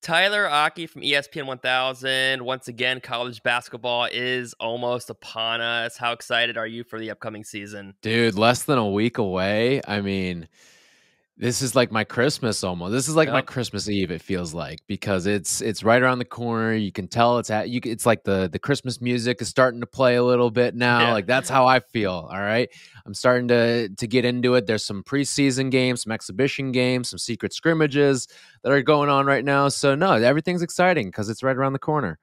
Tyler Aki from ESPN 1000. Once again, college basketball is almost upon us. How excited are you for the upcoming season? Dude, less than a week away. I mean, this is like my Christmas almost. This is like my Yep. Christmas Eve, it feels like, because it's right around the corner. You can tell it's like the Christmas music is starting to play a little bit now. Yeah. Like that's how I feel. All right. I'm starting to get into it. There's some preseason games, some exhibition games, some secret scrimmages that are going on right now. So no, everything's exciting because it's right around the corner.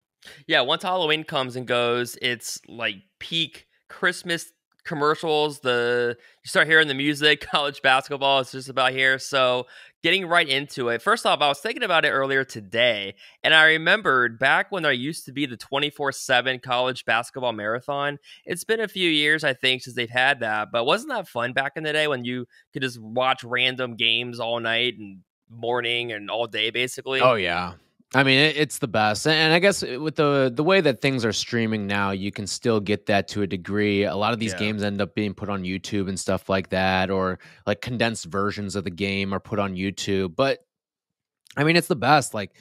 Yeah, once Halloween comes and goes, it's like peak Christmas commercials. You start hearing the music, college basketball is just about here. So getting right into it. First off, I was thinking about it earlier today, and I remembered back when there used to be the 24/7 college basketball marathon. It's been a few years, I think, since they've had that. But wasn't that fun back in the day when you could just watch random games all night and morning and all day basically? Oh yeah. I mean, it's the best. And I guess with the way that things are streaming now, you can still get that to a degree. A lot of these Yeah. games end up being put on YouTube and stuff like that, or like condensed versions of the game are put on YouTube. But I mean, it's the best. Like,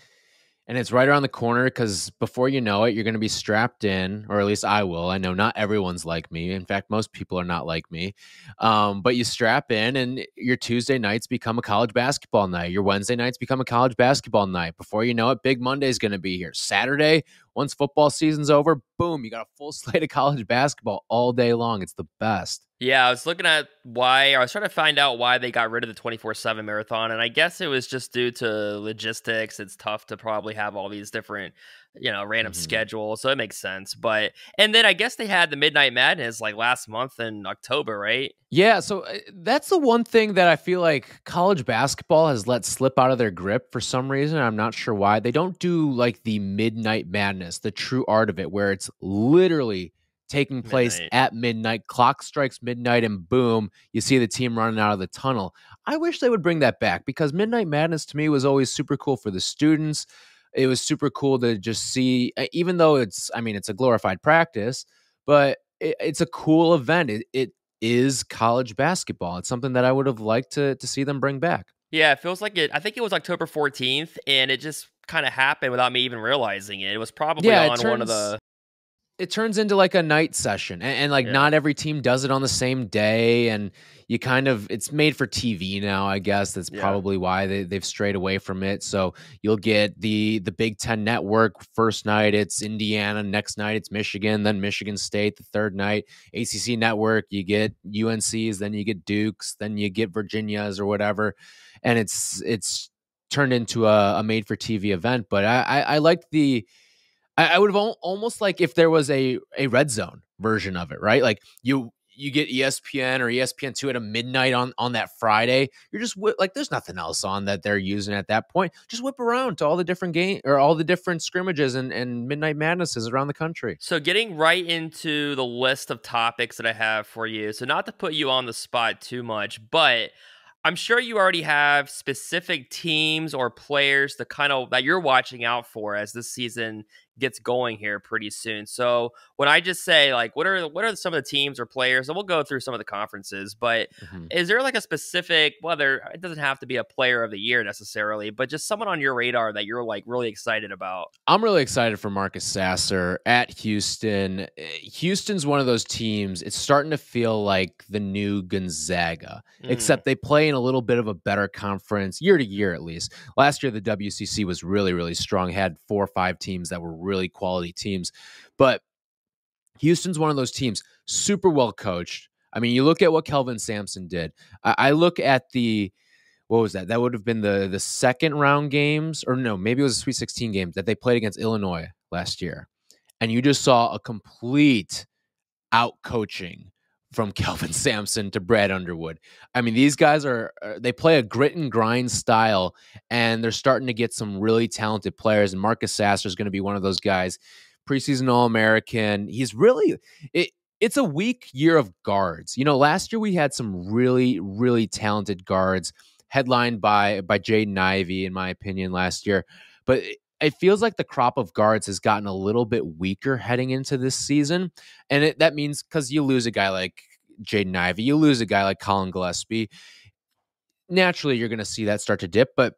and it's right around the corner because before you know it, you're going to be strapped in, or at least I will. I know not everyone's like me. In fact, most people are not like me. But you strap in, and your Tuesday nights become a college basketball night. Your Wednesday nights become a college basketball night. Before you know it, Big Monday is going to be here. Saturday, once football season's over, boom, you got a full slate of college basketball all day long. It's the best. Yeah, I was looking at why, I was trying to find out why they got rid of the 24/7 marathon. And I guess it was just due to logistics. It's tough to probably have all these different, random Mhm. schedules. So it makes sense. And then I guess they had the Midnight Madness like last month in October, right? Yeah, so that's the one thing that I feel like college basketball has let slip out of their grip for some reason. I'm not sure why. They don't do like the midnight madness, the true art of it, where it's literally taking place Midnight. at midnight. Clock strikes midnight, and boom, you see the team running out of the tunnel. I wish they would bring that back because Midnight Madness to me was always super cool for the students. It was super cool to just see, even though I mean, it's a glorified practice, but it's a cool event. It is college basketball. It's something that I would have liked to see them bring back. Yeah, it feels like it. I think it was October 14th, and it just kind of happened without me even realizing it. It was probably Yeah, on one of the. it turns into like a night session, and like Yeah. not every team does it on the same day, and you kind of it's made for TV now, I guess. That's Yeah. probably why they've strayed away from it. So you'll get the Big Ten Network first night, it's Indiana, next night it's Michigan, then Michigan State the third night. ACC Network, you get UNC's, then you get Duke's, then you get Virginia's or whatever, and it's turned into a made for TV event. But I liked I would have almost like if there was a red zone version of it, right? Like you get ESPN or ESPN2 at a midnight on that Friday. You're just like there's nothing else on that they're using at that point. Just whip around to all the different game or all the different scrimmages and midnight madnesses around the country. So getting right into the list of topics that I have for you. So not to put you on the spot too much, but I'm sure you already have specific teams or players that you're watching out for as this season gets going here pretty soon. So when I just say like what are some of the teams or players, and we'll go through some of the conferences, but Mhm. is there like a specific, whether it doesn't have to be a player of the year necessarily, but just someone on your radar that you're like really excited about? I'm really excited for Marcus Sasser at Houston. Houston's one of those teams. It's starting to feel like the new Gonzaga, Mm, except they play in a little bit of a better conference year to year, at least. Last year, the WCC was really, really strong, had 4 or 5 teams that were really quality teams. But Houston's one of those teams, super well coached. I mean, you look at what Kelvin Sampson did. I look at what was that? That would have been the second round games, or no, maybe it was a Sweet 16 game that they played against Illinois last year, and you just saw a complete out coaching from Kelvin Sampson to Brad Underwood. I mean, these guys they play a grit and grind style, and they're starting to get some really talented players. And Marcus Sasser is going to be one of those guys, preseason All American. He's really it. It's a weak year of guards. You know, last year we had some really, really talented guards, headlined by Jaden Ivey, in my opinion, last year. But it feels like the crop of guards has gotten a little bit weaker heading into this season. And that means because you lose a guy like Jaden Ivey, you lose a guy like Colin Gillespie. Naturally, you're going to see that start to dip. But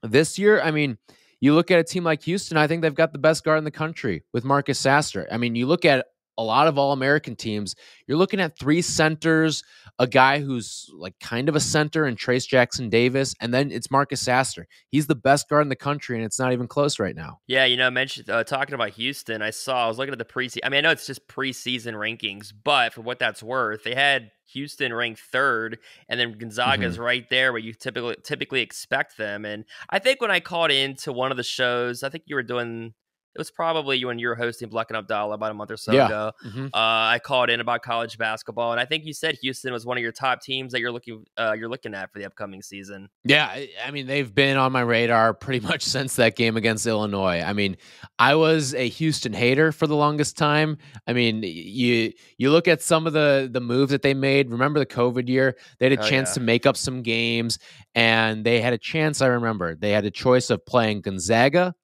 this year, I mean, you look at a team like Houston, I think they've got the best guard in the country with Marcus Sasser. I mean, you look at a lot of All-American teams, you're looking at three centers, a guy who's like kind of a center and Trace Jackson Davis, and then it's Marcus Sasser. He's the best guard in the country, and it's not even close right now. Yeah, mentioned talking about Houston. I was looking at the preseason. I mean, I know it's just preseason rankings, but for what that's worth, they had Houston ranked third, and then Gonzaga's Mhm. right there where you typically expect them. And I think when I called into one of the shows, I think you were doing. It was probably you when you were hosting Black and Abdallah about a month or so Yeah. ago. Mhm. I called in about college basketball, and I think you said Houston was one of your top teams that you're looking at for the upcoming season. Yeah, I mean, they've been on my radar pretty much since that game against Illinois. I mean, I was a Houston hater for the longest time. I mean, you look at some of the moves that they made. Remember the COVID year? They had a Oh chance yeah. to make up some games, and they had a chance. I remember they had a choice of playing Gonzaga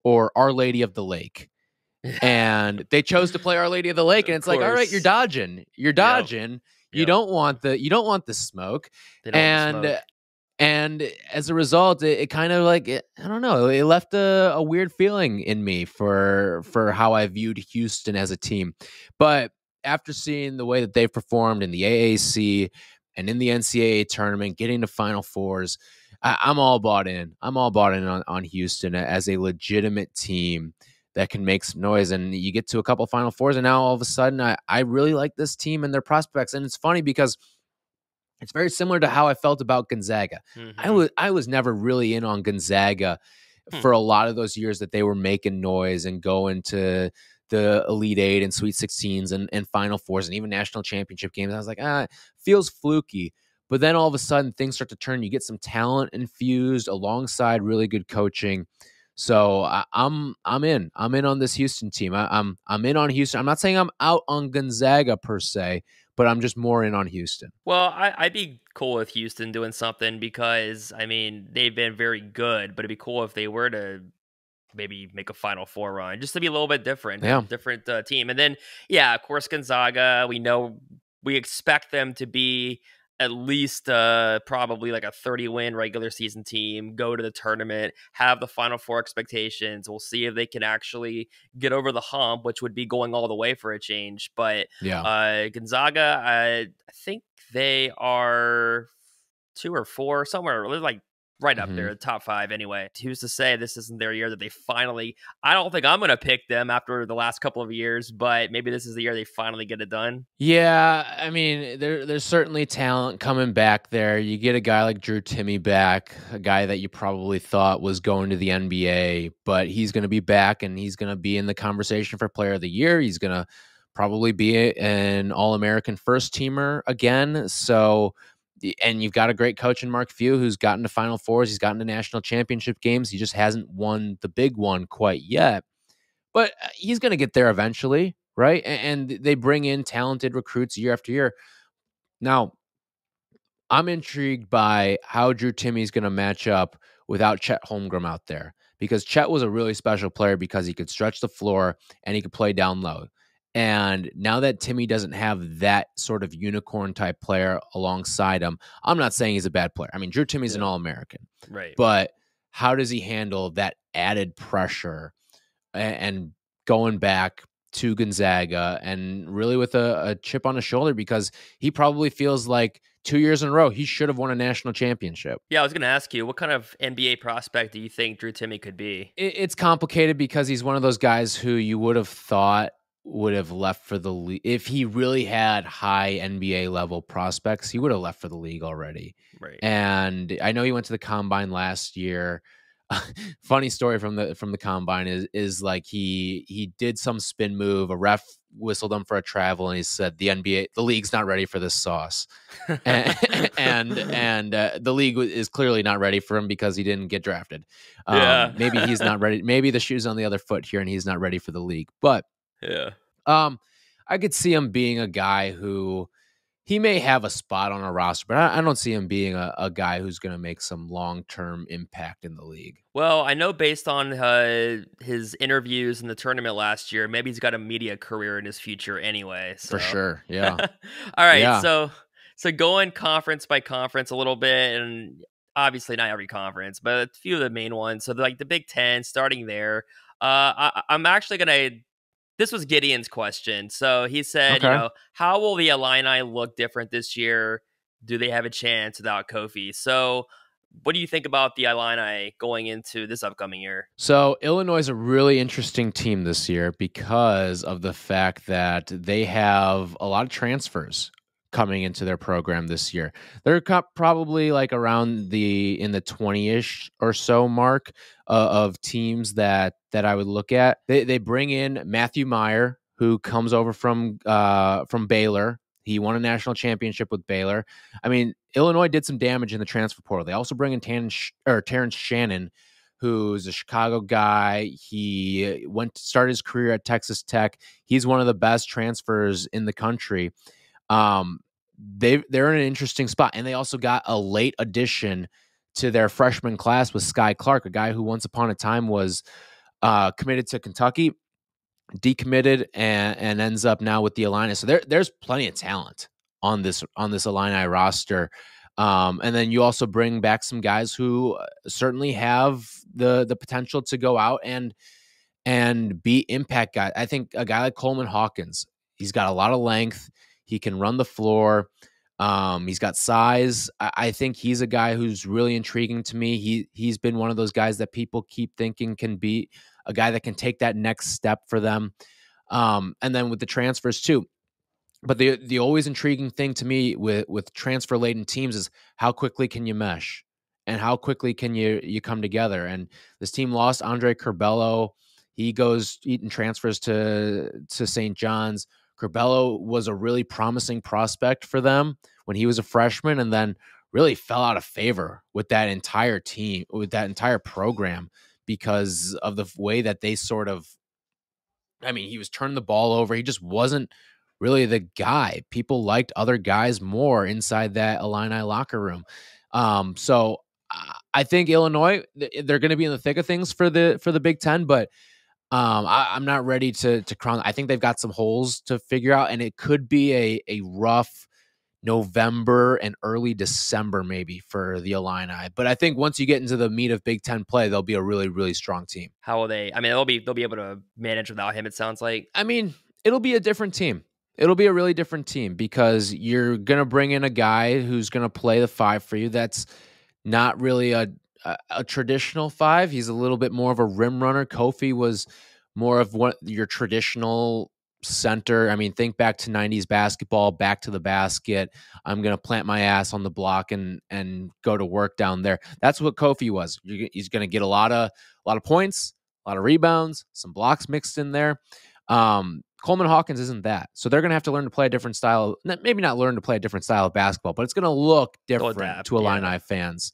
or Our Lady of the Lake. And they chose to play Our Lady of the Lake, and Of it's like, all right, you're course. dodging. You're Yep. dodging. Yep. You don't want the smoke. They don't want the And smoke. and as a result, it kind of like I don't know, it left a weird feeling in me for how I viewed Houston as a team. But after seeing the way that they've performed in the AAC and in the NCAA tournament, getting to Final Fours, I'm all bought in. I'm all bought in on Houston as a legitimate team that can make some noise. And you get to a couple Final Fours, and now all of a sudden, I really like this team and their prospects. And it's funny because it's very similar to how I felt about Gonzaga. Mhm. I was never really in on Gonzaga Hmm. for a lot of those years that they were making noise and going to the Elite Eight and Sweet 16s and Final Fours and even national championship games. I was like, feels fluky. But then all of a sudden things start to turn. You get some talent infused alongside really good coaching. So I'm in. I'm in on this Houston team. I'm in on Houston. I'm not saying I'm out on Gonzaga per se, but I'm just more in on Houston. Well, I'd be cool with Houston doing something because I mean they've been very good, but it'd be cool if they were to maybe make a Final Four run, just to be a little bit different, Yeah. different team. And then, yeah, of course, Gonzaga. We expect them to be at least probably like a 30-win regular season team, go to the tournament, have the Final Four expectations. We'll see if they can actually get over the hump, which would be going all the way for a change. But Yeah. Gonzaga, I think they are 2 or 4 somewhere. They're like right up Mhm. there, top 5 anyway. Who's to say this isn't their year that they finally I don't think I'm gonna pick them after the last couple of years, but maybe this is the year they finally get it done. Yeah, I mean, there's certainly talent coming back there. You get a guy like Drew Timmy back, a guy that you probably thought was going to the NBA, but he's going to be back and he's going to be in the conversation for Player of the Year. He's going to probably be an All-American first teamer again. So, and you've got a great coach in Mark Few who's gotten to Final Fours. He's gotten to national championship games. He just hasn't won the big one quite yet. But he's going to get there eventually, right? And they bring in talented recruits year after year. Now, I'm intrigued by how Drew Timmy's going to match up without Chet Holmgren out there because Chet was a really special player because he could stretch the floor and he could play down low. And now that Timmy doesn't have that sort of unicorn type player alongside him, I'm not saying he's a bad player. I mean, Drew Timmy's an Yeah. All American, Right. but how does he handle that added pressure and going back to Gonzaga and really with a chip on his shoulder because he probably feels like 2 years in a row he should have won a national championship. Yeah, I was gonna ask you, what kind of NBA prospect do you think Drew Timmy could be? It's complicated because he's one of those guys who you would have thought would have left for the league. If he really had high NBA level prospects, he would have left for the league already. Right. And I know he went to the combine last year. Funny story from the combine is like he did some spin move. A ref whistled him for a travel, and he said the league's not ready for this sauce, and the league is clearly not ready for him because he didn't get drafted. Yeah. Maybe he's not ready. Maybe the shoe's on the other foot here, and he's not ready for the league. But Yeah. um, I could see him being a guy who he may have a spot on a roster, but I don't see him being a guy who's going to make some long term impact in the league. Well, I know based on his interviews in the tournament last year, maybe he's got a media career in his future anyway. For So, sure. Yeah. all right. Yeah. So going conference by conference a little bit, and obviously not every conference, but a few of the main ones. So like the Big Ten, starting there. I'm actually gonna. This was Gideon's question. So he said, Okay. how will the Illini look different this year? Do they have a chance without Kofi? So, what do you think about the Illini going into this upcoming year? So Illinois is a really interesting team this year because of the fact that they have a lot of transfers coming into their program this year. They're probably like around in the 20-ish or so mark of teams that I would look at. They bring in Matthew Meyer, who comes over from Baylor. He won a national championship with Baylor. I mean, Illinois did some damage in the transfer portal. They also bring in Terrence Shannon, who's a Chicago guy. He started his career at Texas Tech. He's one of the best transfers in the country. They're in an interesting spot, and they also got a late addition to their freshman class with Sky Clark, a guy who once upon a time was committed to Kentucky, decommitted, and ends up now with the Illini. So there's plenty of talent on this Illini roster. And then you also bring back some guys who certainly have the potential to go out and be impact guys. I think a guy like Coleman Hawkins, he's got a lot of length. He can run the floor. He's got size. I think he's a guy who's really intriguing to me. He's been one of those guys that people keep thinking can be a guy that can take that next step for them. And then with the transfers too. But the always intriguing thing to me with transfer laden teams is how quickly can you mesh and how quickly can you come together. And this team lost Andre Curbelo. He transfers to St. John's. Curbelo was a really promising prospect for them when he was a freshman, and then really fell out of favor with that entire team, with that entire program, because of the way that they sort of, I mean, he was turning the ball over. He just wasn't really the guy. People liked other guys more inside that Illini locker room. So I think Illinois, they're going to be in the thick of things for the Big Ten, but I'm not ready to crown. I think they've got some holes to figure out, and it could be a rough November and early December maybe for the Illini. But I think once you get into the meat of Big Ten play, they'll be a really, really strong team. How will they? I mean, they'll be able to manage without him. It sounds like. I mean, it'll be a different team. It'll be a really different team because you're gonna bring in a guy who's gonna play the five for you. That's not really a traditional five. He's a little bit more of a rim runner. Kofi was more of what your traditional center. I mean, think back to 90s basketball, back to the basket. I'm going to plant my ass on the block and go to work down there. That's what Kofi was. He's going to get a lot of points, a lot of rebounds, some blocks mixed in there. Coleman Hawkins isn't that. So they're going to have to learn to play a different style. Maybe not learn to play a different style of basketball, but it's going to look different to Illini fans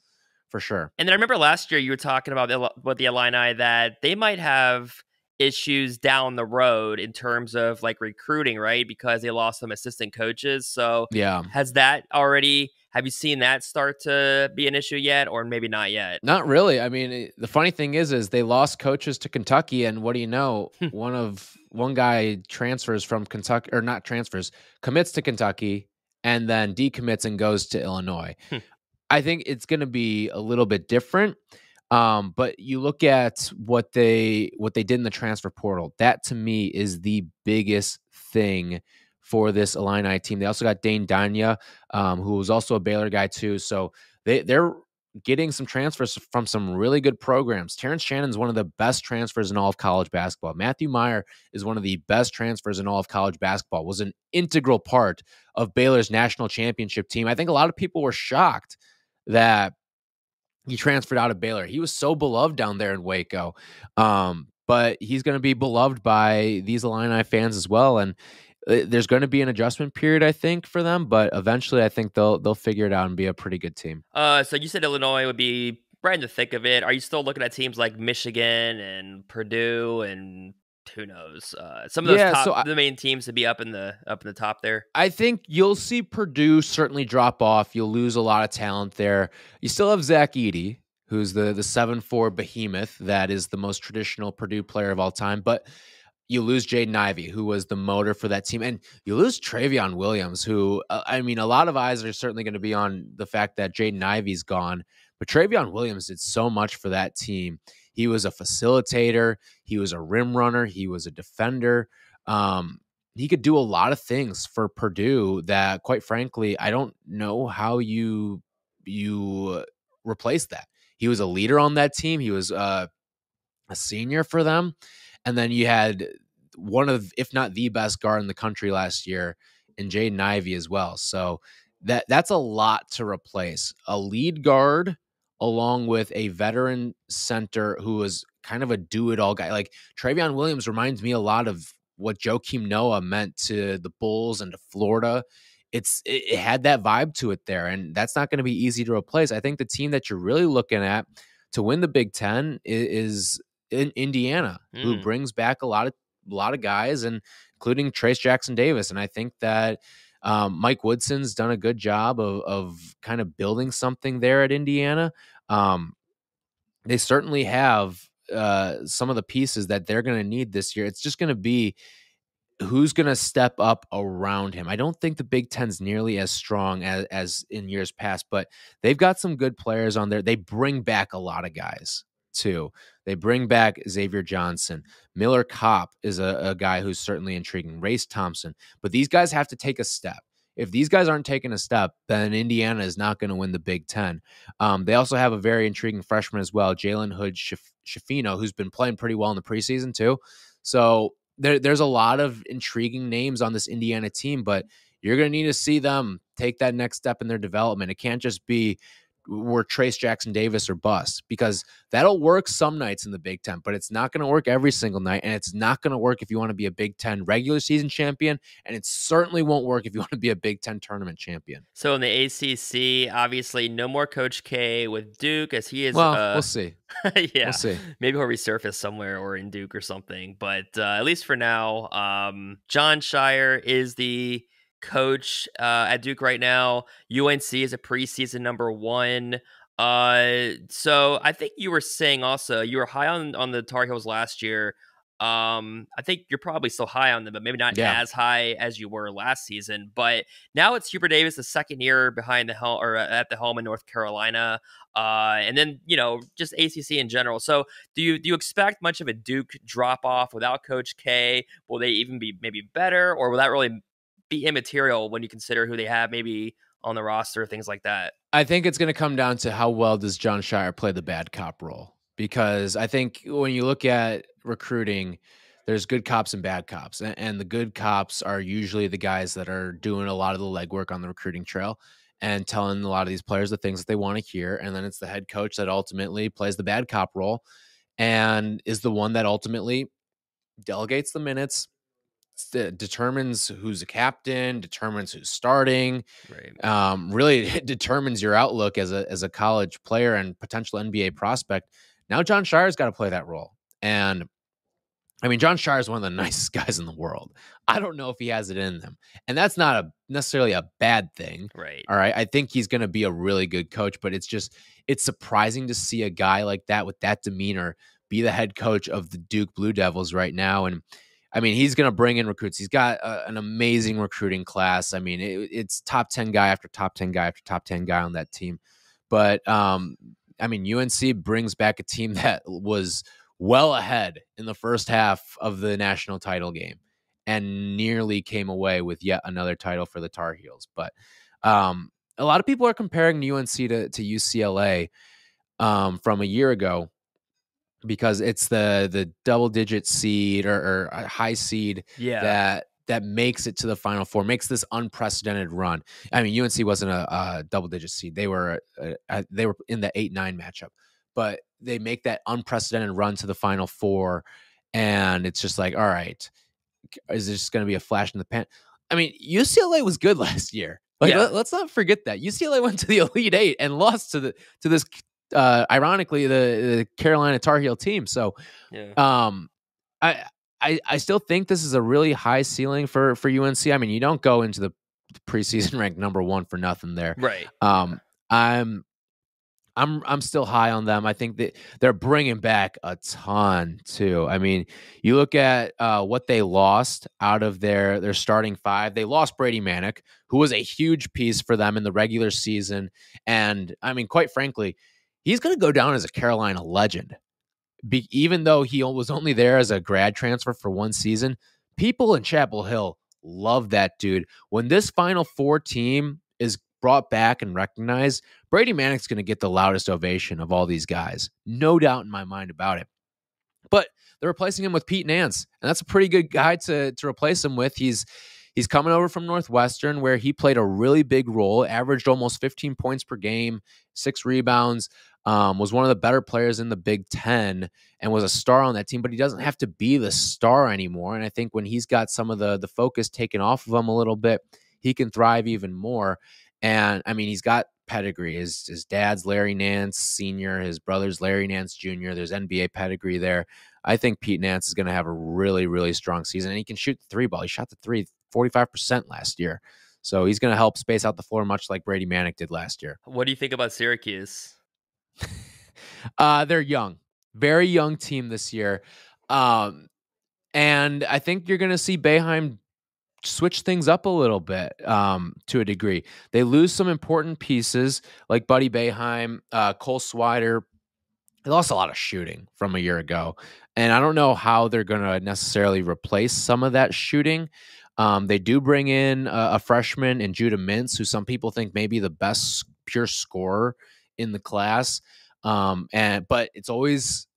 for sure. And then I remember last year you were talking about with the Illini that they might have issues down the road in terms of like recruiting, right? Because they lost some assistant coaches. So yeah, have you seen that start to be an issue yet, or maybe not yet? Not really. I mean, the funny thing is they lost coaches to Kentucky, and what do you know? One guy transfers from Kentucky, or not transfers, commits to Kentucky, and then decommits and goes to Illinois. I think it's going to be a little bit different. But you look at what they did in the transfer portal. That to me is the biggest thing for this Illini team. They also got Dane Danya, who was also a Baylor guy too. So they're getting some transfers from some really good programs. Terrence Shannon is one of the best transfers in all of college basketball. Matthew Meyer is one of the best transfers in all of college basketball. Was an integral part of Baylor's national championship team. I think a lot of people were shocked that he transferred out of Baylor. He was so beloved down there in Waco. But he's going to be beloved by these Illini fans as well. And there's going to be an adjustment period, I think, for them. But eventually, I think they'll figure it out and be a pretty good team. So you said Illinois would be right in the thick of it. Are you still looking at teams like Michigan and Purdue and who knows? Some of those the main teams to be up in the top there. I think you'll see Purdue certainly drop off. You'll lose a lot of talent there. You still have Zach Edey, who's the 7'4" behemoth that is the most traditional Purdue player of all time. But you lose Jaden Ivey, who was the motor for that team, and you lose Travion Williams, who I mean, a lot of eyes are certainly going to be on the fact that Jaden Ivey's gone, but Travion Williams did so much for that team. He was a facilitator, he was a rim runner, he was a defender. He could do a lot of things for Purdue that, quite frankly, I don't know how you replace that. He was a leader on that team. He was a senior for them. And then you had one of, if not the best guard in the country last year in Jaden Ivey as well. So that's a lot to replace. A lead guard along with a veteran center who was kind of a do-it-all guy. Like Travion Williams reminds me a lot of what Joakim Noah meant to the Bulls and to Florida. It had that vibe to it there, and that's not going to be easy to replace. I think the team that you're really looking at to win the Big Ten is in Indiana, who brings back a lot of guys, and including Trace Jackson Davis. And I think that Mike Woodson's done a good job of kind of building something there at Indiana. They certainly have some of the pieces that they're going to need this year. It's just going to be who's going to step up around him. I don't think the Big Ten's nearly as strong as in years past, but they've got some good players on there. They bring back a lot of guys too. They bring back Xavier Johnson. Miller Kopp is a guy who's certainly intriguing. Race Thompson. But these guys have to take a step. If these guys aren't taking a step, then Indiana is not going to win the Big Ten. They also have a very intriguing freshman as well, Jalen Hood Schifino, who's been playing pretty well in the preseason too. So there's a lot of intriguing names on this Indiana team, but you're going to need to see them take that next step in their development. It can't just be we're Trace Jackson Davis or bust, because that'll work some nights in the Big Ten, but it's not going to work every single night. And it's not going to work if you want to be a Big Ten regular season champion. And it certainly won't work if you want to be a Big Ten tournament champion. So in the ACC, obviously no more Coach K with Duke, as he is. Well, we'll see. Yeah, we'll see. Maybe he'll resurface somewhere or in Duke or something. But at least for now, John Shire is the coach at Duke right now. UNC is a preseason number 1. So I think you were saying also you were high on the Tar Heels last year. I think you're probably still high on them, but maybe not as high as you were last season. But now it's Hubert Davis, the second year behind the helm or at the helm in North Carolina. And then, just ACC in general. So do you expect much of a Duke drop off without Coach K? Will they even be maybe better, or will that really be immaterial when you consider who they have maybe on the roster, things like that? I think it's going to come down to how well does John Shire play the bad cop role. Because I think when you look at recruiting, there's good cops and bad cops. And the good cops are usually the guys that are doing a lot of the legwork on the recruiting trail and telling a lot of these players the things that they want to hear. And then it's the head coach that ultimately plays the bad cop role and is the one that ultimately delegates the minutes, determines who's a captain, determines who's starting, right. Really determines your outlook as a college player and potential NBA prospect. Now John Shire's got to play that role. And I mean, John Shire is one of the nicest guys in the world. I don't know if he has it in them. And that's not necessarily a bad thing. Right. All right. I think he's going to be a really good coach, but it's surprising to see a guy like that with that demeanor be the head coach of the Duke Blue Devils right now. And I mean, he's going to bring in recruits. He's got an amazing recruiting class. I mean, it's top 10 guy after top 10 guy after top 10 guy on that team. But, I mean, UNC brings back a team that was well ahead in the first half of the national title game and nearly came away with yet another title for the Tar Heels. But a lot of people are comparing UNC to UCLA from a year ago, because it's the double-digit seed or a high seed that makes it to the Final Four, makes this unprecedented run. I mean, UNC wasn't a double-digit seed; they were in the 8-9 matchup, but they make that unprecedented run to the Final Four, and it's just like, all right, is this just going to be a flash in the pan? I mean, UCLA was good last year. Like, let's not forget that UCLA went to the Elite Eight and lost to this. Ironically, the Carolina Tar Heel team. So, I still think this is a really high ceiling for UNC. I mean, you don't go into the preseason ranked number 1 for nothing there. Right. I'm I'm still high on them. I think that they're bringing back a ton too. I mean, you look at what they lost out of their starting five. They lost Brady Manick, who was a huge piece for them in the regular season, and I mean, quite frankly, he's going to go down as a Carolina legend. Even though he was only there as a grad transfer for one season, people in Chapel Hill love that dude. When this Final Four team is brought back and recognized, Brady Manick's going to get the loudest ovation of all these guys. No doubt in my mind about it. But they're replacing him with Pete Nance, and that's a pretty good guy to replace him with. He's coming over from Northwestern, where he played a really big role, averaged almost 15 points per game, 6 rebounds, was one of the better players in the Big Ten, and was a star on that team. But he doesn't have to be the star anymore. And I think when he's got some of the focus taken off of him a little bit, he can thrive even more. And I mean, he's got pedigree. His dad's Larry Nance Sr., his brother's Larry Nance Jr. There's NBA pedigree there. I think Pete Nance is going to have a really, really strong season. And he can shoot the three ball. He shot the three 45% last year. So he's going to help space out the floor much like Brady Manick did last year. What do you think about Syracuse? They're young. Very young team this year. And I think you're going to see Boeheim switch things up a little bit to a degree. They lose some important pieces like Buddy Boeheim, Cole Swider. They lost a lot of shooting from a year ago. And I don't know how they're going to necessarily replace some of that shooting. They do bring in a freshman in Judah Mintz, who some people think may be the best pure scorer in the class. But it's always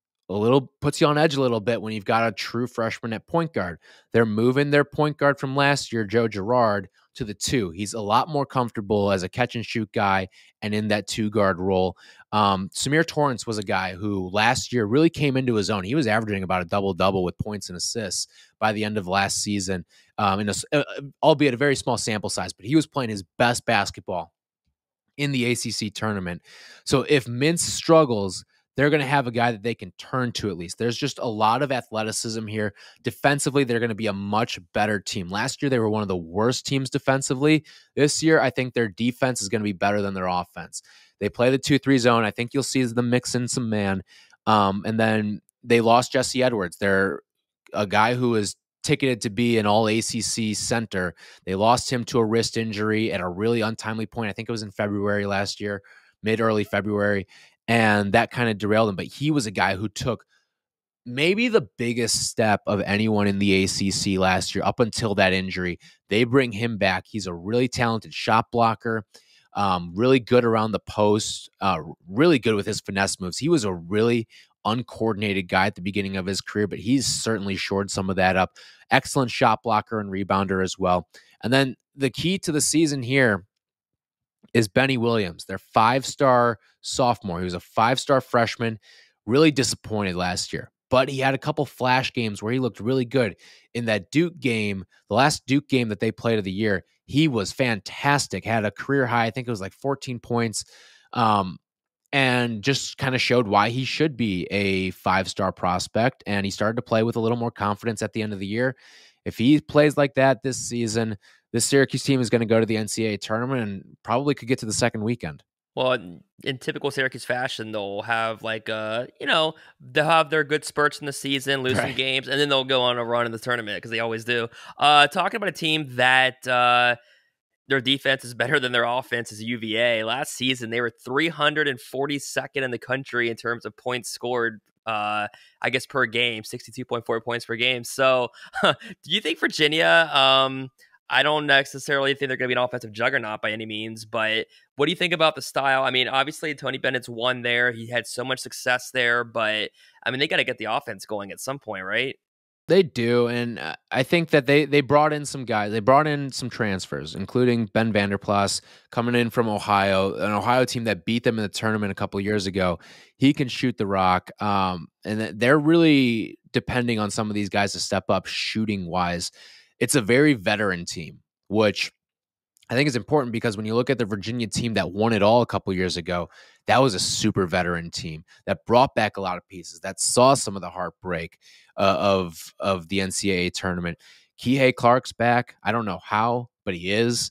puts you on edge a little bit when you've got a true freshman at point guard. They're moving their point guard from last year, Joe Girard, to the 2. He's a lot more comfortable as a catch and shoot guy and in that 2-guard role. Samir Torrance was a guy who last year really came into his own. He was averaging about a double-double with points and assists by the end of last season, albeit a very small sample size, but he was playing his best basketball in the ACC tournament. So if Mintz struggles, they're going to have a guy that they can turn to at least. There's just a lot of athleticism here. Defensively, they're going to be a much better team. Last year, they were one of the worst teams defensively. This year, I think their defense is going to be better than their offense. They play the 2-3 zone. I think you'll see them mix in some man. And then they lost Jesse Edwards. They're a guy who is ticketed to be an all-ACC center. They lost him to a wrist injury at a really untimely point. I think it was in February last year, mid-early February. And that kind of derailed him. But he was a guy who took maybe the biggest step of anyone in the ACC last year up until that injury. They bring him back. He's a really talented shot blocker, really good around the post, really good with his finesse moves. He was a really uncoordinated guy at the beginning of his career, but he's certainly shored some of that up. Excellent shot blocker and rebounder as well. And then the key to the season here is Benny Williams, their 5-star sophomore. He was a 5-star freshman, really disappointed last year, but he had a couple flash games where he looked really good. In that Duke game, the last Duke game that they played of the year, he was fantastic, had a career high, I think it was like 14 points, and just kind of showed why he should be a 5-star prospect, and he started to play with a little more confidence at the end of the year. If he plays like that this season, this Syracuse team is going to go to the NCAA tournament and probably could get to the second weekend. Well, in typical Syracuse fashion, they'll have they'll have their good spurts in the season, lose some games, and then they'll go on a run in the tournament because they always do. Talking about a team that their defense is better than their offense is UVA. Last season, they were 342nd in the country in terms of points scored, I guess, per game, 62.4 points per game. So do you think Virginia, I don't necessarily think they're going to be an offensive juggernaut by any means, but what do you think about the style? I mean, obviously, Tony Bennett's won there. He had so much success there, but, I mean, they got to get the offense going at some point, right? They do, and I think that they brought in some guys. They brought in some transfers, including Ben Vanderplas coming in from Ohio, an Ohio team that beat them in the tournament a couple of years ago. He can shoot the rock, and they're really depending on some of these guys to step up shooting-wise. It's a very veteran team, which I think is important because when you look at the Virginia team that won it all a couple years ago, that was a super veteran team that brought back a lot of pieces, that saw some of the heartbreak of the NCAA tournament. Kihei Clark's back. I don't know how, but he is.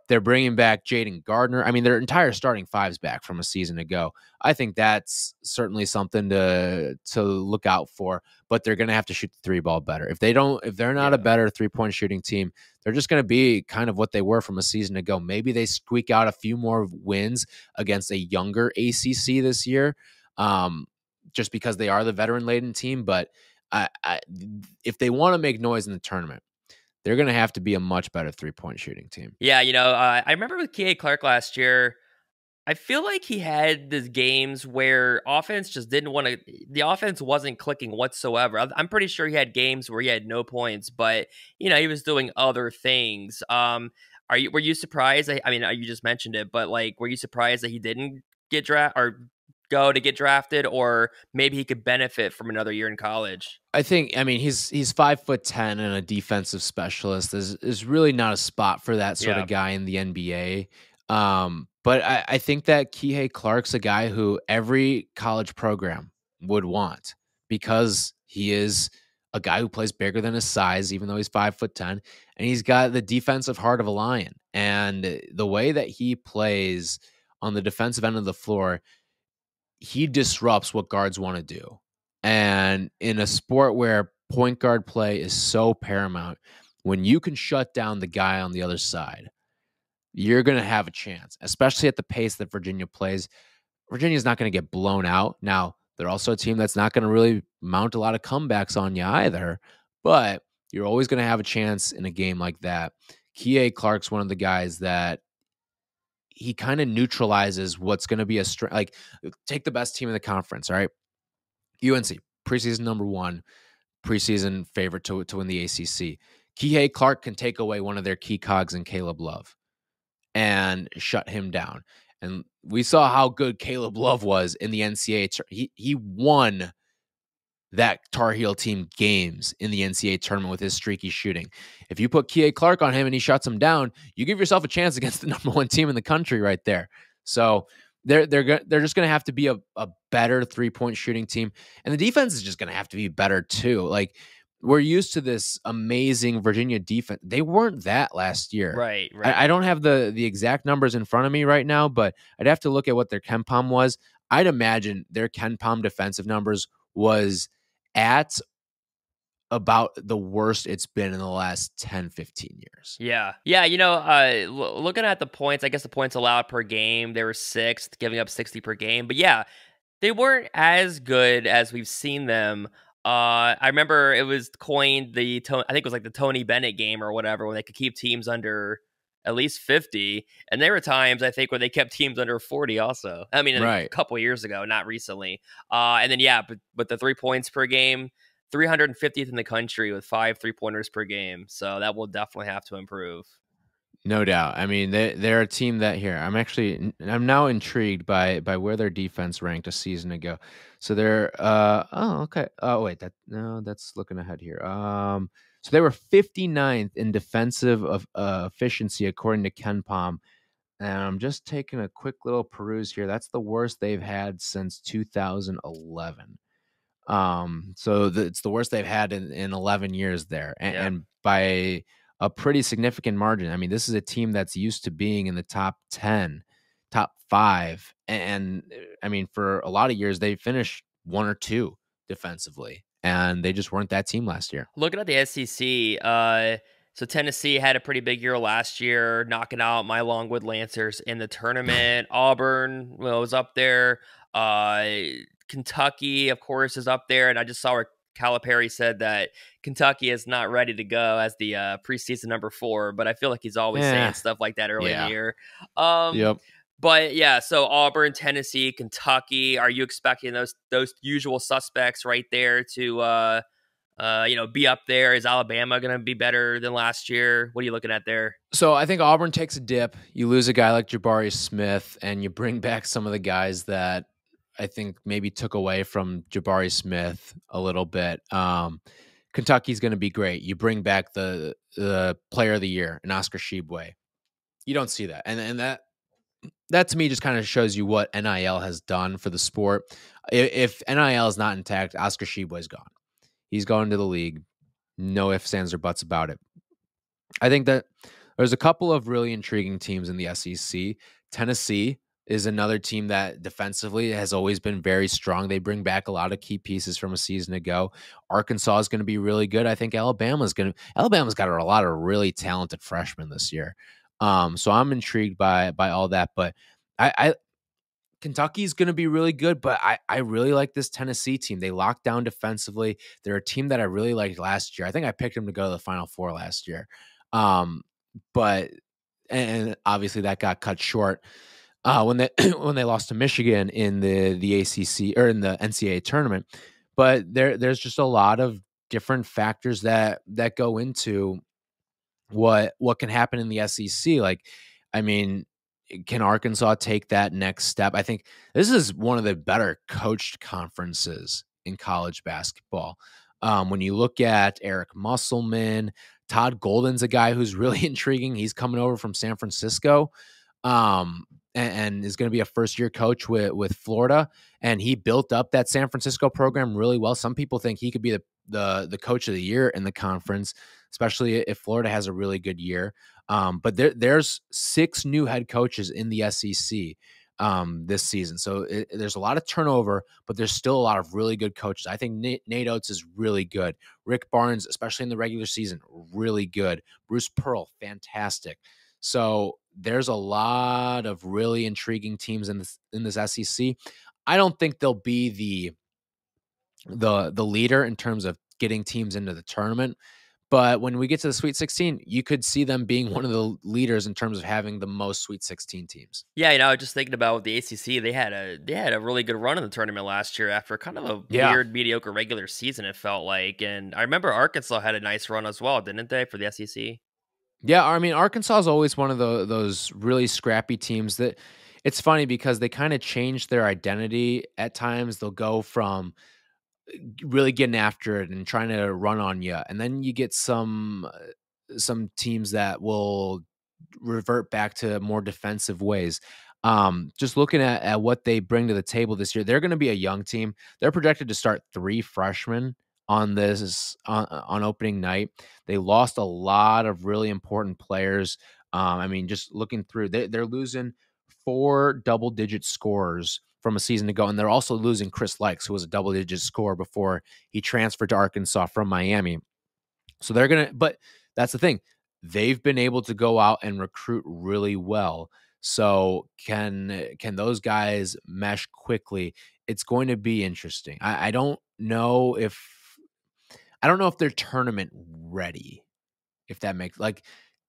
They're bringing back Jaden Gardner. I mean, their entire starting five's back from a season ago. I think that's certainly something to look out for. But they're going to have to shoot the three ball better. If they're not a Yeah. better 3-point shooting team, they're just going to be kind of what they were from a season ago. Maybe they squeak out a few more wins against a younger ACC this year, just because they are the veteran laden team. But if they want to make noise in the tournament, they're going to have to be a much better 3-point shooting team. Yeah, I remember with K.A. Clark last year, I feel like he had these games where offense just didn't want to. The offense wasn't clicking whatsoever. I'm pretty sure he had games where he had no points, but he was doing other things. Were you surprised? I mean, you just mentioned it, but like, were you surprised that he didn't get draft or go to get drafted, or maybe he could benefit from another year in college? I mean, he's 5'10" and a defensive specialist. Is really not a spot for that sort Yeah, of guy in the NBA. But I think that Kihei Clark's a guy who every college program would want because he is a guy who plays bigger than his size, even though he's 5'10", and he's got the defensive heart of a lion. And the way that he plays on the defensive end of the floor, he disrupts what guards want to do. And in a sport where point guard play is so paramount, when you can shut down the guy on the other side, you're going to have a chance, especially at the pace that Virginia plays. Virginia's not going to get blown out. Now, they're also a team that's not going to really mount a lot of comebacks on you either, but you're always going to have a chance in a game like that. Kie Clark's one of the guys that he kind of neutralizes what's going to be a strength. Like, take the best team in the conference, all right? UNC, preseason number one, preseason favorite to win the ACC. Kihei Clark can take away one of their key cogs in Caleb Love and shut him down. And we saw how good Caleb Love was in the NCAA. He won that Tar Heel team games in the NCAA tournament with his streaky shooting. If you put Kihei Clark on him and he shuts him down, you give yourself a chance against the number one team in the country right there. So they're just going to have to be a better 3-point shooting team, and the defense is just going to have to be better too. Like, we're used to this amazing Virginia defense. They weren't that last year. right, right. I don't have the exact numbers in front of me right now, but I'd have to look at what their KenPom was. I'd imagine their KenPom defensive numbers was at about the worst it's been in the last 10, 15 years. Yeah. Yeah, looking at the points, I guess the points allowed per game, they were 6th, giving up 60 per game. But yeah, they weren't as good as we've seen them. I remember it was coined I think it was like the Tony Bennett game or whatever, when they could keep teams under at least 50. And there were times, I think, where they kept teams under 40 also. I mean, a Right. couple years ago, not recently. And then, yeah, but the 3 points per game, 350th in the country with 5 3-pointers per game. So that will definitely have to improve. No doubt. I mean, they're a team that here. I'm now intrigued by where their defense ranked a season ago. So they're okay. Oh wait, that's looking ahead here. So they were 59th in defensive of efficiency according to KenPom. And I'm just taking a quick little peruse here. That's the worst they've had since 2011. So it's the worst they've had in 11 years there, Yeah. and by a pretty significant margin. I mean, this is a team that's used to being in the top 10, top 5, and I mean, for a lot of years they finished 1 or 2 defensively, and they just weren't that team last year. Looking at the SEC, so Tennessee had a pretty big year last year, knocking out my Longwood Lancers in the tournament. Auburn, was up there. Kentucky, of course, is up there, and I just saw where Calipari said that Kentucky is not ready to go as the preseason number 4, but I feel like he's always Yeah. saying stuff like that early in the Yeah. year. Um, Yep. but yeah, so Auburn, Tennessee, Kentucky. Are you expecting those usual suspects right there to be up there? Is Alabama going to be better than last year? What are you looking at there? So I think Auburn takes a dip. You lose a guy like Jabari Smith, and you bring back some of the guys that I think maybe took away from Jabari Smith a little bit. Kentucky's going to be great. You bring back the player of the year, and Oscar Tshiebwe. You don't see that, and that to me just kind of shows you what NIL has done for the sport. If NIL is not intact, Oscar Tshiebwe's gone. He's going to the league. No ifs, ands, or buts about it. I think that There's a couple of really intriguing teams in the SEC. Tennessee is another team that defensively has always been very strong. They bring back a lot of key pieces from a season ago. Arkansas is going to be really good. I think Alabama's got a lot of really talented freshmen this year. So I'm intrigued by all that. But I Kentucky's going to be really good, but I really like this Tennessee team. They lock down defensively. They're a team that I really liked last year. I think I picked them to go to the Final Four last year. Um, but and obviously that got cut short when they when they lost to Michigan in the ACC or in the NCAA tournament. But there's just a lot of different factors that go into what can happen in the SEC. Like, I mean, can Arkansas take that next step? I think this is one of the better coached conferences in college basketball. When you look at Eric Musselman, Todd Golden's a guy who's really intriguing. He's coming over from San Francisco, and is going to be a first year coach with Florida. And he built up that San Francisco program really well. Some people think he could be the coach of the year in the conference, especially if Florida has a really good year. But there's 6 new head coaches in the SEC this season. So there's a lot of turnover, but there's still a lot of really good coaches. I think Nate Oates is really good. Rick Barnes, especially in the regular season, really good. Bruce Pearl, fantastic. So there's a lot of really intriguing teams in this SEC. I don't think they'll be the leader in terms of getting teams into the tournament. But when we get to the Sweet 16, you could see them being one of the leaders in terms of having the most Sweet 16 teams. Yeah, just thinking about the ACC, they had a really good run in the tournament last year after kind of a Yeah. weird, mediocre regular season. It felt like, and I remember Arkansas had a nice run as well, didn't they, for the SEC? Yeah, I mean, Arkansas is always one of those really scrappy teams that it's funny because they kind of change their identity at times. They'll go from really getting after it and trying to run on you, and then you get some teams that will revert back to more defensive ways. Just looking at what they bring to the table this year, they're going to be a young team. They're projected to start 3 freshmen on opening night. They lost a lot of really important players. I mean, just looking through, they're losing 4 double-digit scorers from a season ago, and they're also losing Chris Likes, who was a double-digit scorer before he transferred to Arkansas from Miami. So but that's the thing. They've been able to go out and recruit really well. So can those guys mesh quickly? It's going to be interesting. I don't know if they're tournament ready, if that makes like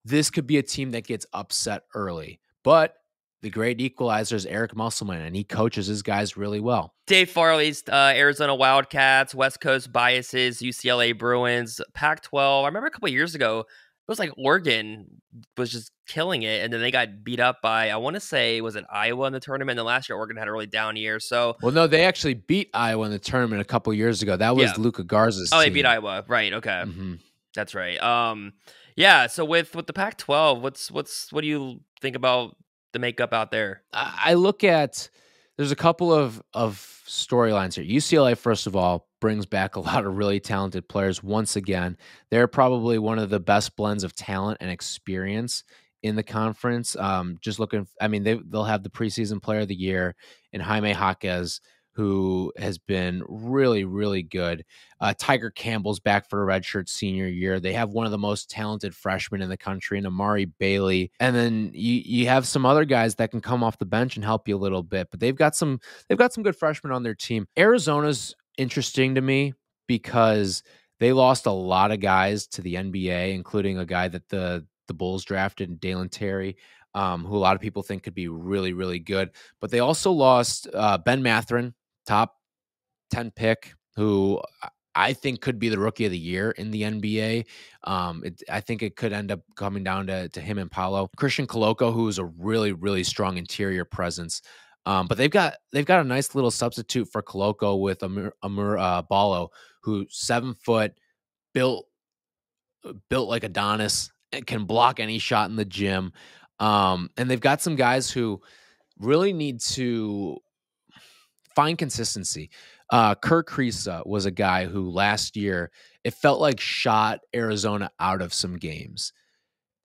this could be a team that gets upset early. But the great equalizer is Eric Musselman, and he coaches his guys really well. Dave Farley's Arizona Wildcats, West Coast Biases, UCLA Bruins, Pac-12. I remember a couple of years ago, it was like Oregon was just killing it, and then they got beat up by, I want to say, was it Iowa in the tournament? And then last year, Oregon had a really down year. So, Well, no, they actually beat Iowa in the tournament a couple years ago. That was yeah. Luca Garza's Oh, they team. beat Iowa. Right. Okay. hmm That's right. Yeah. So with the Pac-12, what do you think about the makeup out there? I look at there's a couple of storylines here. UCLA, first of all, brings back a lot of really talented players. Once again, they're probably one of the best blends of talent and experience in the conference. Just looking, I mean, they'll have the preseason player of the year in Jaime Jaquez, who has been really, really good. Tiger Campbell's back for a redshirt senior year. They have one of the most talented freshmen in the country, and Amari Bailey. And then you have some other guys that can come off the bench and help you a little bit. But they've got some good freshmen on their team. Arizona's interesting to me because they lost a lot of guys to the NBA, including a guy that the Bulls drafted, Dalen Terry, who a lot of people think could be really, really good. But they also lost Ben Mathurin, top 10 pick, who I think could be the rookie of the year in the NBA. I think it could end up coming down to him and Paolo. Christian Coloco, who is a really, really strong interior presence. But they've got a nice little substitute for Coloco with Amur Ballo, who's 7 foot, built like Adonis, and can block any shot in the gym. And they've got some guys who really need to find consistency. Kirk Kriisa was a guy who last year it felt like shot Arizona out of some games.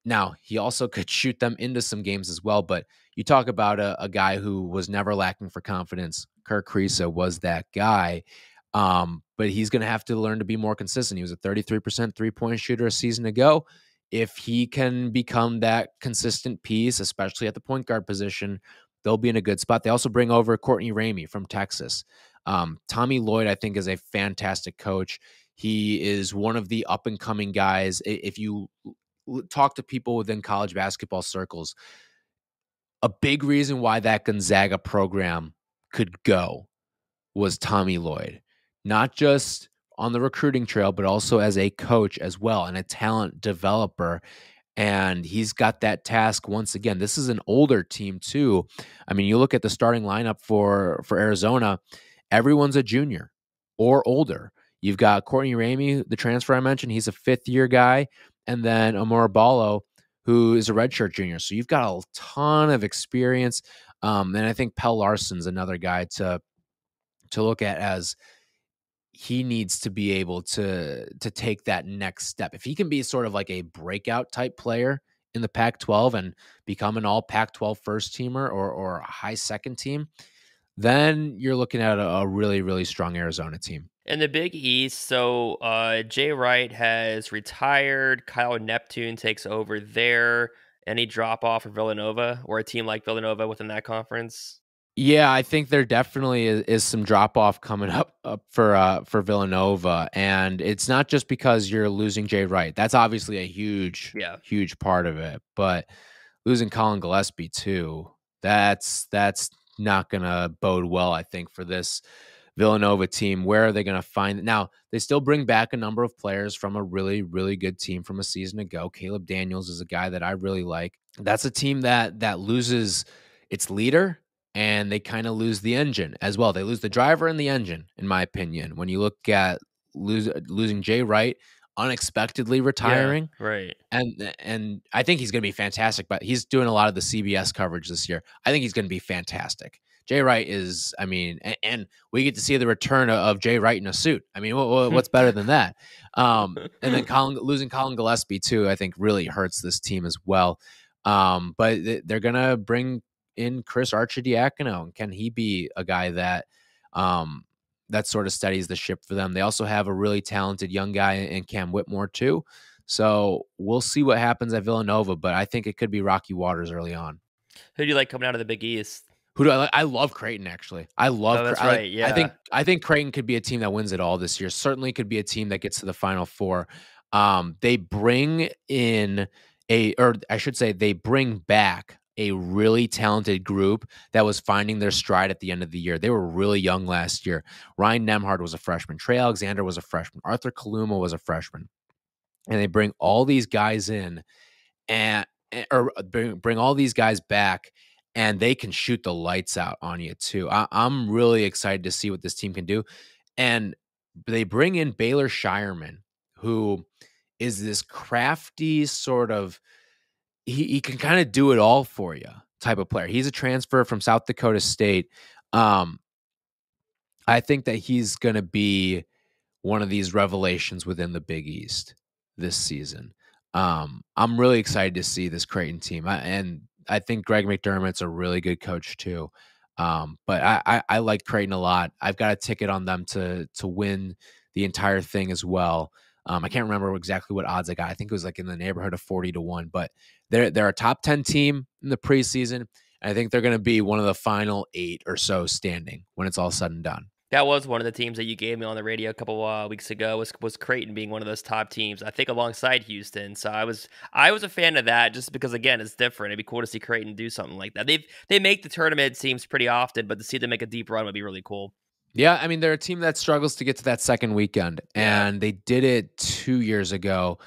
Now, he also could shoot them into some games as well, but you talk about a guy who was never lacking for confidence. Kirk Kriisa was that guy, but he's going to have to learn to be more consistent. He was a 33% three-point shooter a season ago. If he can become that consistent piece, especially at the point guard position, they'll be in a good spot. They also bring over Courtney Ramey from Texas. Tommy Lloyd, I think, is a fantastic coach. He is one of the up-and-coming guys. If you talk to people within college basketball circles, a big reason why that Gonzaga program could go was Tommy Lloyd, not just on the recruiting trail, but also as a coach as well and a talent developer. And he's got that task once again. This is an older team too. I mean, you look at the starting lineup for Arizona, everyone's a junior or older. You've got Courtney Ramey, the transfer I mentioned. He's a fifth-year guy. And then Amor Ballo, who is a redshirt junior. So you've got a ton of experience. And I think Pell Larson's another guy to look at as he needs to be able to take that next step. If he can be sort of like a breakout type player in the Pac-12 and become an all Pac-12 first teamer or a high second team, then you're looking at a really, really strong Arizona team. In the Big East, so Jay Wright has retired. Kyle Neptune takes over there. Any drop off for Villanova or a team like Villanova within that conference? Yeah, I think there definitely is some drop off coming up for Villanova, and it's not just because you're losing Jay Wright. That's obviously a Yeah. huge part of it, but losing Colin Gillespie too. That's not gonna bode well, I think, for this Villanova team. Where are they gonna find now? They still bring back a number of players from a really, really good team from a season ago. Caleb Daniels is a guy that I really like. That's a team that loses its leader and they kind of lose the engine as well. They lose the driver and the engine, in my opinion. When you look at losing Jay Wright, unexpectedly Yeah, retiring, right. and I think he's going to be fantastic. But he's doing a lot of the CBS coverage this year. I think he's going to be fantastic. Jay Wright is, I mean, and we get to see the return of Jay Wright in a suit. I mean, what's better than that? And then losing Colin Gillespie too, I think really hurts this team as well. But they're gonna bring in Chris Arcidiacono, and can he be a guy that um, that sort of steadies the ship for them? They also have a really talented young guy in Cam Whitmore too. So we'll see what happens at Villanova, but I think it could be rocky waters early on. Who do you like coming out of the Big East? Who do I like? I love Creighton actually. Oh, that's I like. right. Yeah. I think Creighton could be a team that wins it all this year. Certainly could be a team that gets to the Final Four. They bring in or I should say, they bring back a really talented group that was finding their stride at the end of the year. They were really young last year. Ryan Nemhard was a freshman. Trey Alexander was a freshman. Arthur Kaluma was a freshman. And they bring all these guys in and or bring all these guys back, and they can shoot the lights out on you too. I'm really excited to see what this team can do. And they bring in Baylor Shireman, who is this crafty sort of he can kind of do it all for you type of player. He's a transfer from South Dakota State. Um, I think that he's going to be one of these revelations within the Big East this season. I'm really excited to see this Creighton team, and I think Greg McDermott's a really good coach too. But I like Creighton a lot. I've got a ticket on them to win the entire thing as well. I can't remember exactly what odds I got. I think it was like in the neighborhood of 40-1. But they're a top 10 team in the preseason. And I think they're going to be one of the final 8 or so standing when it's all said and done. That was one of the teams that you gave me on the radio a couple weeks ago. Was Creighton being one of those top teams? I think alongside Houston. So I was a fan of that just because again it's different. It'd be cool to see Creighton do something like that. They make the tournament seems pretty often, but to see them make a deep run would be really cool. Yeah, I mean, they're a team that struggles to get to that second weekend, Yeah. and they did it 2 years ago.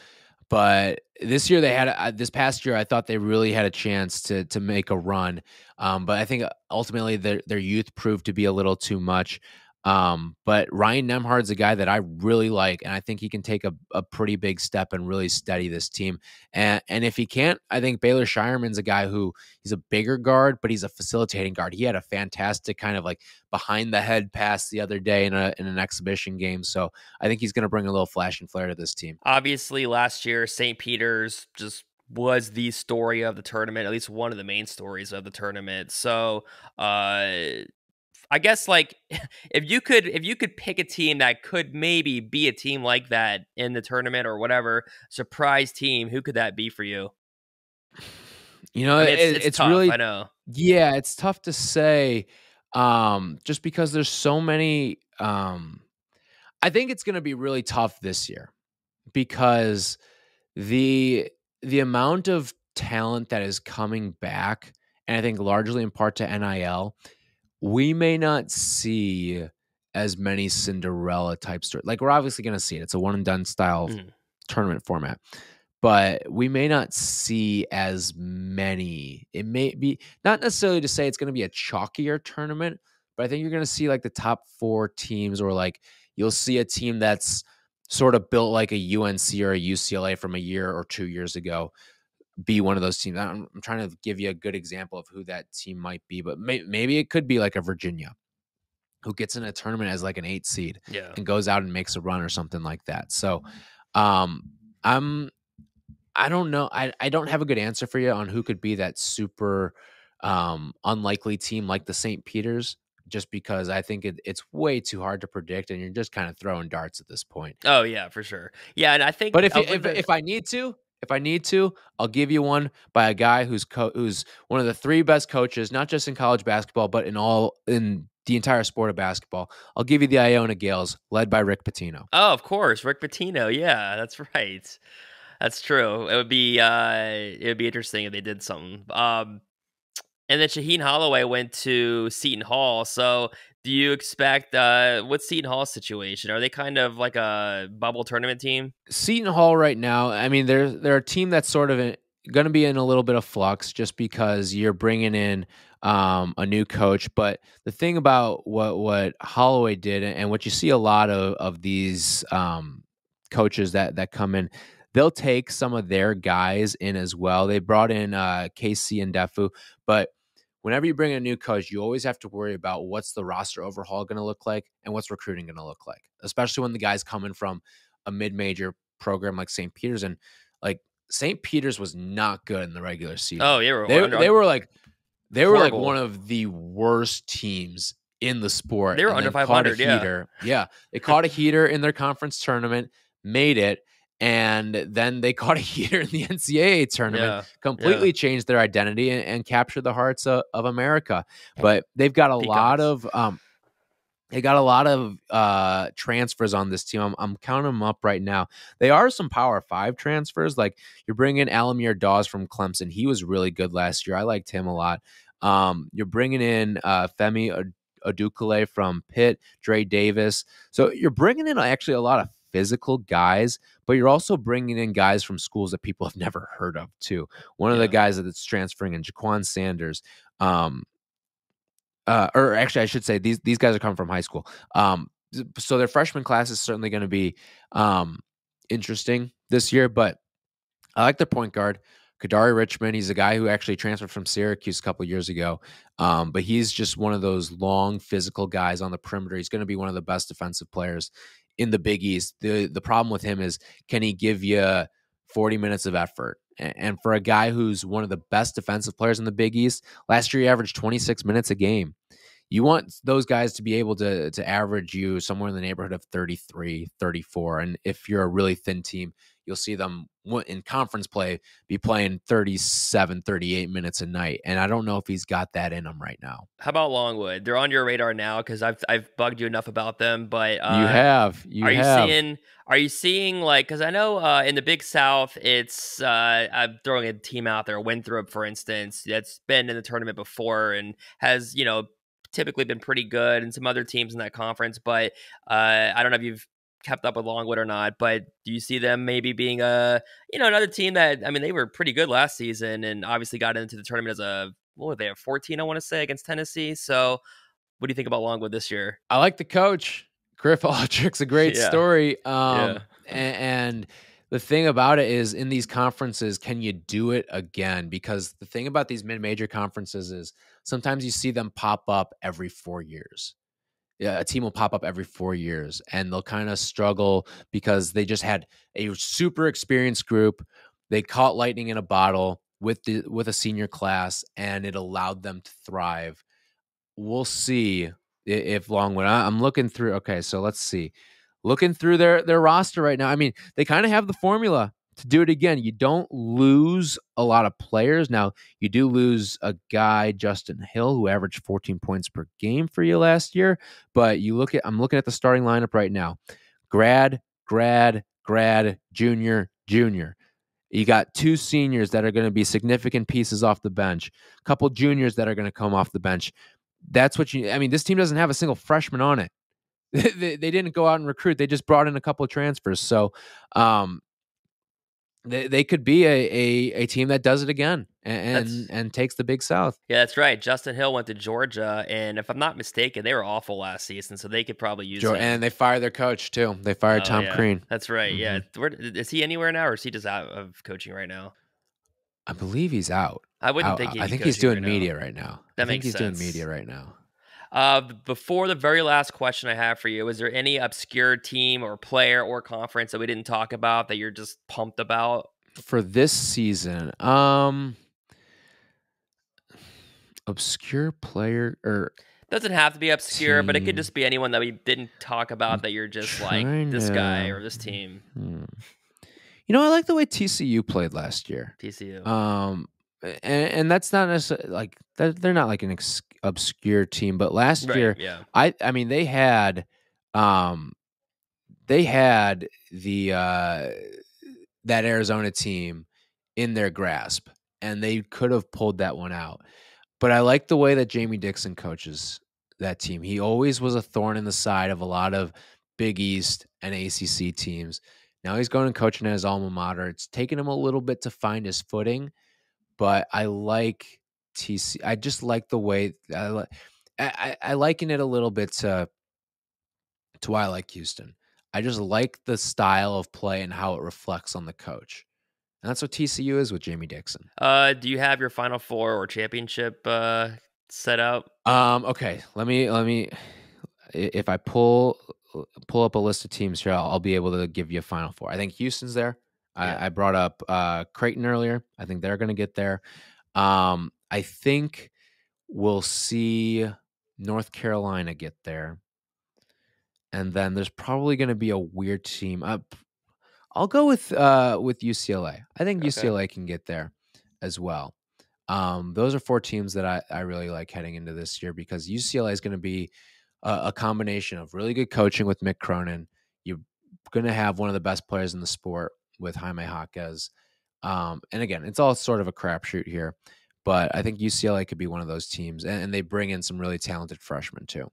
But this year they had this past year, I thought they really had a chance to make a run. But I think ultimately their youth proved to be a little too much. But Ryan Nemhard's a guy that I really like, and I think he can take a pretty big step and really steady this team. And if he can't, I think Baylor Shireman's a guy who he's a bigger guard, but he's a facilitating guard. He had a fantastic kind of like behind the head pass the other day in an exhibition game. So I think he's going to bring a little flash and flare to this team. Obviously, last year St. Peter's just was the story of the tournament, at least one of the main stories of the tournament. So, uh, I guess like if you could pick a team that could maybe be a team like that in the tournament or whatever surprise team, who could that be for you? You know, I mean, it's it's tough. really I know. yeah, it's tough to say, just because there's so many. I think it's going to be really tough this year because the the amount of talent that is coming back, and I think largely in part to NIL, we may not see as many Cinderella type stories. Like we're obviously going to see it. It's a one and done style Mhm. tournament format, but we may not see as many. It may be not necessarily to say it's going to be a chalkier tournament, but I think you're going to see like the top 4 teams, or like you'll see a team that's sort of built like a UNC or a UCLA from a year or 2 years ago be one of those teams. I'm trying to give you a good example of who that team might be, but maybe it could be like a Virginia who gets in a tournament as like an 8 seed Yeah. and goes out and makes a run or something like that. So, um, I'm I don't know. I don't have a good answer for you on who could be that super unlikely team like the St. Peter's, just because I think it's way too hard to predict, and you're just kind of throwing darts at this point. Oh yeah, for sure. Yeah, and I think But if you, over the if I need to, I'll give you one by a guy who's one of the 3 best coaches, not just in college basketball, but in the entire sport of basketball. I'll give you the Iona Gales, led by Rick Pitino. oh, of course, Rick Pitino. Yeah, that's right. That's true. It would be interesting if they did something. And then Shaheen Holloway went to Seton Hall. So, do you expect what's Seton Hall's situation? Are they kind of like a bubble tournament team? Seton Hall right now, I mean, they're a team that's sort of going to be in a little bit of flux just because you're bringing in a new coach. But the thing about what Holloway did, and what you see a lot of these coaches that come in, they'll take some of their guys in as well. They brought in KC and Defu, but whenever you bring in a new coach, you always have to worry about what's the roster overhaul going to look like and what's recruiting going to look like, especially when the guy's coming from a mid-major program like St. Peter's. And like St. Peter's was not good in the regular Oh, season. they were They were like one horrible. of the worst teams in the sport, They were and under then caught a 500. Yeah, heater. Yeah, they caught a heater in their conference tournament, made it, and then they caught a heater in the NCAA tournament, yeah, yeah. completely changed their identity and captured the hearts of America. But Peacocks. they got a lot of transfers on this team. I'm counting them up right now. They are some Power 5 transfers. Like you're bringing Alamir Dawes from Clemson. He was really good last year. I liked him a lot. You're bringing in Femi Odukale from Pitt, Dre Davis. So you're bringing in actually a lot of physical guys, but you're also bringing in guys from schools that people have never heard of too. One of the Yeah. guys that's transferring in Jaquan Sanders. Or actually, I should say these guys are coming from high school. So their freshman class is certainly going to be interesting this year. But I like their point guard, Kadari Richmond. He's a guy who actually transferred from Syracuse a couple years ago. But he's just one of those long, physical guys on the perimeter. He's going to be one of the best defensive players in the Big East. The problem with him is, can he give you 40 minutes of effort? And for a guy who's one of the best defensive players in the Big East, last year he averaged 26 minutes a game. You want those guys to be able to average you somewhere in the neighborhood of 33, 34. And if you're a really thin team, you'll see them in conference play be playing 37, 38 minutes a night. And I don't know if he's got that in him right now. How about Longwood? They're on your radar now because I've bugged you enough about them. But You have. You are you have. seeing are you seeing like because I know in the Big South it's I'm throwing a team out there, Winthrop for instance, that's been in the tournament before and has typically been pretty good, and some other teams in that conference. But I don't know if you've kept up with Longwood or not. But do you see them maybe being another team that I mean they were pretty good last season and obviously got into the tournament as a what were they at 14? I want to say against Tennessee. So what do you think about Longwood this year? I like the coach. Griff Aldrich's a great Yeah, story. yeah. And the thing about it is, in these conferences, can you do it again? Because the thing about these mid-major conferences is sometimes you see them pop up every 4 years. Yeah, a team will pop up every 4 years and they'll kind of struggle because they just had a super experienced group. They caught lightning in a bottle with a senior class, and it allowed them to thrive. We'll see if Longwood. I'm looking through. Okay, so let's see. Looking through their roster right now. I mean, they kind of have the formula to do it again. You don't lose a lot of players. Now, you do lose a guy, Justin Hill, who averaged 14 points per game for you last year. But I'm looking at the starting lineup right now. Grad, junior, junior. You got two seniors that are going to be significant pieces off the bench, a couple juniors that are going to come off the bench. That's what I mean, this team doesn't have a single freshman on it. They didn't go out and recruit. They just brought in a couple of transfers. So they could be a team that does it again and takes the Big South. Yeah, that's right. Justin Hill went to Georgia, and if I'm not mistaken, they were awful last season, so they could probably use him. And they fired their coach too. They fired Tom Crean. That's right. Yeah, is he anywhere now, or is he just out of coaching right now? I believe he's out. I wouldn't think. I think he's doing media right now. That makes sense. He's doing media right now. Before the very last question I have for you, is there any obscure team or player or conference that we didn't talk about that you're just pumped about for this season? Obscure player or doesn't have to be obscure, but it could just be anyone that we didn't talk about that you're just like this guy or this team. You know, I like the way TCU played last year. TCU. And that's not necessarily like they're not like an obscure team, but last year, yeah. I mean they had the that Arizona team in their grasp, and they could have pulled that one out. But I like the way that Jamie Dixon coaches that team. He always was a thorn in the side of a lot of Big East and ACC teams. Now he's going and coaching at his alma mater. It's taken him a little bit to find his footing, but I like TC. I just like the way I liken it a little bit to why I like Houston. I just like the style of play and how it reflects on the coach. And that's what TCU is with Jamie Dixon. Do you have your Final Four or championship set up? Okay. Let me. If I pull up a list of teams here, I'll be able to give you a Final Four. I think Houston's there. Yeah. I brought up Creighton earlier. I think they're going to get there. I think we'll see North Carolina get there. And then there's probably going to be a weird team. I'll go with UCLA. I think UCLA can get there as well. Those are four teams that I really like heading into this year because UCLA is going to be a combination of really good coaching with Mick Cronin. You're going to have one of the best players in the sport with Jaime Jaquez. And again, it's all sort of a crapshoot here, but I think UCLA could be one of those teams, and they bring in some really talented freshmen too.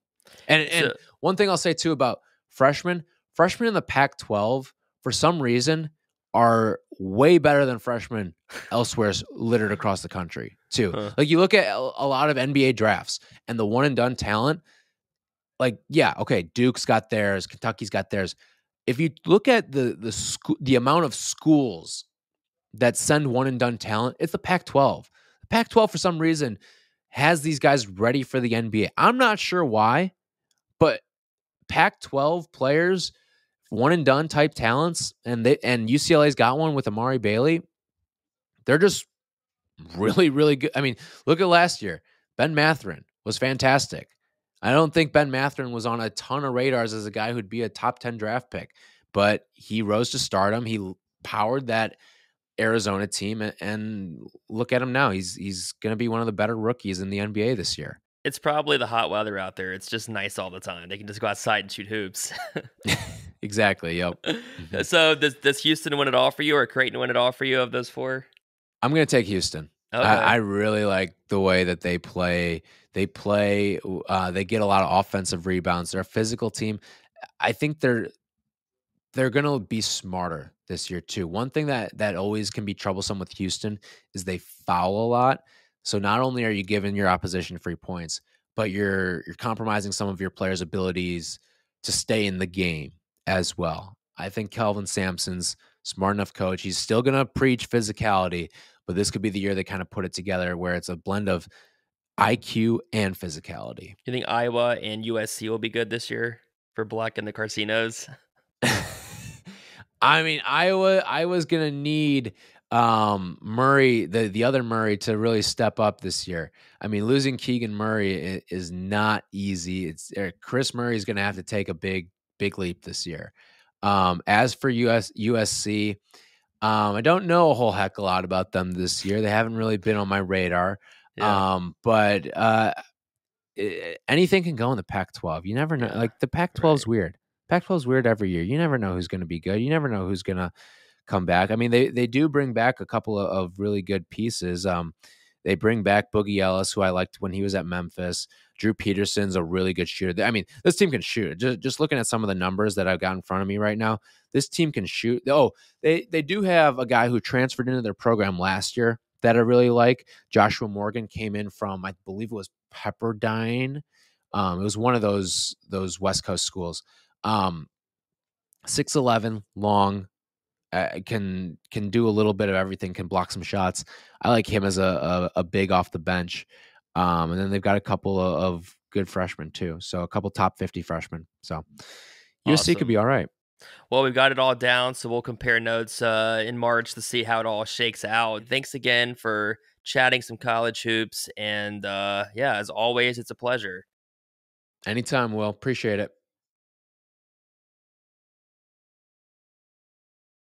And one thing I'll say too about freshmen in the Pac-12 for some reason are way better than freshmen elsewhere littered across the country too. Like you look at a lot of NBA drafts and the one and done talent, like, yeah, okay, Duke's got theirs, Kentucky's got theirs. If you look at the amount of schools that send one and done talent, it's the Pac-12. The Pac-12 for some reason has these guys ready for the NBA. I'm not sure why, but Pac-12 players, one and done type talents, and UCLA's got one with Amari Bailey. They're just really, really good. I mean, look at last year. Ben Mathurin was fantastic. I don't think Ben Mathurin was on a ton of radars as a guy who'd be a top 10 draft pick, but he rose to stardom. He powered that Arizona team, and look at him now. He's going to be one of the better rookies in the NBA this year. It's probably the hot weather out there. It's just nice all the time. They can just go outside and shoot hoops. Exactly. Yep. So does Houston win it all for you, or Creighton win it all for you of those four? I'm going to take Houston. Okay. I really like the way that they play. They get a lot of offensive rebounds. They're a physical team. I think they're going to be smarter this year too. One thing that always can be troublesome with Houston is they foul a lot. So not only are you giving your opposition free points, but you're compromising some of your players' abilities to stay in the game as well. I think Kelvin Sampson's smart enough coach. He's still going to preach physicality, but this could be the year they kind of put it together where it's a blend of IQ and physicality. You think Iowa and USC will be good this year for Black and the Carcinos? I mean, Iowa's going to need Murray, the other Murray, to really step up this year. I mean, losing Keegan Murray is not easy. Chris Murray is going to have to take a big leap this year. As for USC, I don't know a whole heck a lot about them this year. They haven't really been on my radar. Yeah. But anything can go in the Pac-12. You never know. Yeah. Like the Pac-12 is Right. weird. Pac-12 is weird every year. You never know who's going to be good. You never know who's going to come back. I mean, they do bring back a couple of really good pieces. They bring back Boogie Ellis, who I liked when he was at Memphis. Drew Peterson's a really good shooter. I mean, this team can shoot. Just looking at some of the numbers that I've got in front of me right now, this team can shoot. Oh, they do have a guy who transferred into their program last year that I really like. Joshua Morgan came in from, I believe it was Pepperdine. It was one of those West Coast schools. 6'11", long, can do a little bit of everything, can block some shots. I like him as a big off the bench. And then they've got a couple of good freshmen too. So a couple top 50 freshmen. So USC could be Awesome. all right. Well, we've got it all down, so we'll compare notes in March to see how it all shakes out. Thanks again for chatting some college hoops. And yeah, as always, it's a pleasure. Anytime, Will. Appreciate it.